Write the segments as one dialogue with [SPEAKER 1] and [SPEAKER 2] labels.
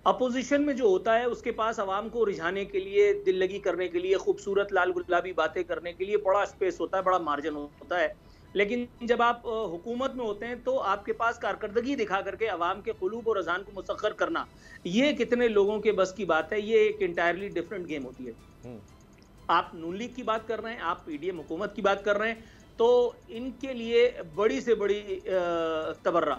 [SPEAKER 1] Opposition میں جو ہوتا ہے اس کے پاس عوام کو رجھانے کے لیے، دل لگی کرنے کے لیے، خوبصورت لال گلابی باتیں کرنے کے لیے بڑا اسپیس ہوتا ہے، بڑا مارجن ہوتا ہے. لیکن جب آپ حکومت میں ہوتے ہیں تو آپ کے پاس کارکردگی دکھا کر کے عوام کے قلوب اور اذہان کو مسخر کرنا، یہ کتنے لوگوں کے بس کی بات ہے. یہ ایک انٹائرلی ڈیفرنٹ گیم ہوتی ہے. آپ نون لیگ کی بات کر رہے ہیں، آپ پی ڈی ایم حکومت کی بات کر رہے ہیں، تو ان کے لیے بڑی سے بڑی تبرہ،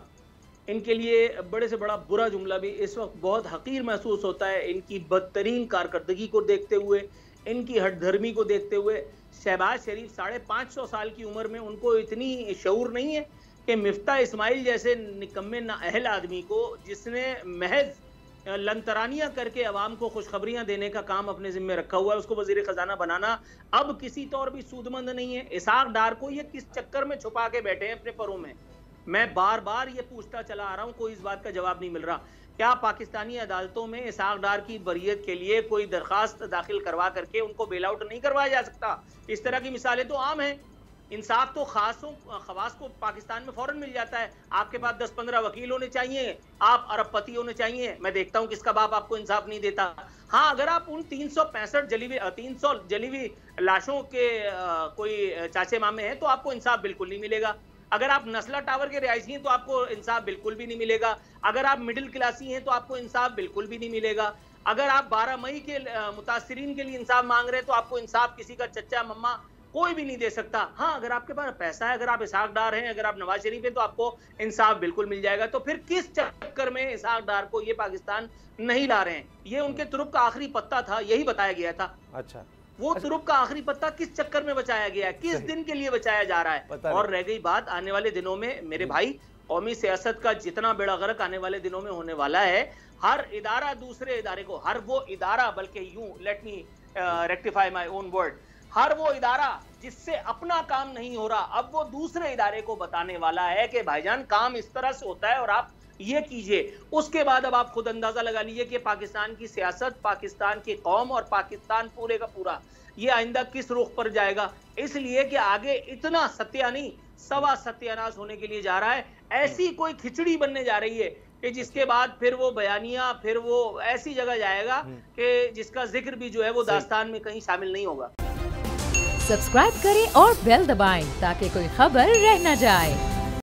[SPEAKER 1] ان کے لیے بڑے سے بڑا برا جملہ بھی اس وقت بہت حقیر محسوس ہوتا ہے ان کی بدترین کارکردگی کو دیکھتے ہوئے، ان کی ہٹ دھرمی کو دیکھتے ہوئے. شہباز شریف 550 سال کی عمر میں ان کو اتنی شعور نہیں ہے کہ مفتاح اسماعیل جیسے نکمے نااہل آدمی کو، جس نے محض لنترانیاں کر کے عوام کو خوشخبریاں دینے کا کام اپنے ذمہ رکھا ہوا ہے، اس کو وزیر خزانہ بنانا اب کسی طور بھی سودمند نہیں ہے. اسحاق ڈار کو یہ کس چکر میں چھپا کے بیٹھے ہیں اپنے پروں میں؟ میں بار بار یہ پوچھتا چلا آ رہا ہوں، کوئی اس بات کا جواب نہیں مل رہا. کیا پاکستانی عدالتوں میں اسحاق ڈار کی بریت کے لیے کوئی درخواست داخل کروا کر کے ان کو بیل آؤٹ نہیں کروایا جا سکتا؟ اس طرح کی مثالیں تو عام ہیں. انصاف تو خواص کو پاکستان میں فوراً مل جاتا ہے. آپ کے پاس 10-15 وکیل ہونے چاہیے، آپ ارب پتی ہونے چاہیے. میں دیکھتا ہوں کس کا باپ آپ کو انصاف نہیں دیتا. ہاں، اگر آپ ان 300 جلی ہوئی لاشوں کے کوئی چاچے مامے ہیں تو آپ کو انصاف بالکل نہیں ملے گا. اگر آپ نسلہ ٹاور کے رہائشی ہیں تو آپ کو انصاف بالکل بھی نہیں ملے گا. اگر آپ مڈل کلاسی ہیں تو آپ کو انصاف بالکل بھی نہیں ملے گا. اگر آپ 12 مئی کے متاثرین کے لیے انصاف مانگ رہے ہیں تو آپ کو انصاف کسی کا چچا مما کوئی بھی نہیں دے سکتا. ہاں، اگر آپ کے پاس پیسہ ہے، اگر آپ اسحاق ڈار ہیں، اگر آپ نواز شریف ہیں، تو آپ کو انصاف بالکل مل جائے گا. تو پھر کس چکر میں اسحاق ڈار کو یہ پاکستان نہیں لا رہے ہیں؟ یہ ان کے ترک کا آخری پتہ تھا، یہی بتایا گیا تھا.
[SPEAKER 2] اچھا،
[SPEAKER 1] وہ ترک کا آخری پتہ کس چکر میں بچایا گیا ہے؟ کس دن کے لیے بچایا جا رہا ہے؟ اور رہ گئی بات آنے والے دنوں میں، میرے بھائی، قومی سیاست کا جتنا بیڑا غرق آنے والے دنوں میں ہونے والا ہے، ہر ادارہ دوسرے ادارے کو، ہر وہ ادارہ، بلکہ یوں لیٹ می ریکٹیفائی مائی اون ورڈ، ہر وہ ادارہ جس سے اپنا کام نہیں ہو رہا، اب وہ دوسرے ادارے کو بتانے والا ہے کہ بھائی جان کام اس طرح سے ہوتا ہے اور آپ یہ کیجئے. اس کے بعد اب آپ خود اندازہ لگا لیجئے کہ پاکستان کی سیاست، پاکستان کی قوم اور پاکستان پورے کا پورا یہ آئندہ کس رخ پر جائے گا. اس لیے کہ آگے اتنا ستیہ نہیں، سوا ستیہ ناش ہونے کے لیے جا رہا ہے. ایسی کوئی کھچڑی بننے جا رہی ہے کہ جس کے بعد پھر وہ بیانیہ، پھر وہ ایسی جگہ جائے گا کہ جس کا ذکر بھی جو ہے وہ داستان میں کہیں شامل نہیں ہوگا.
[SPEAKER 3] سبسکرائب کریں اور بیل دبائیں تاکہ کوئی خبر رہ نہ جائے.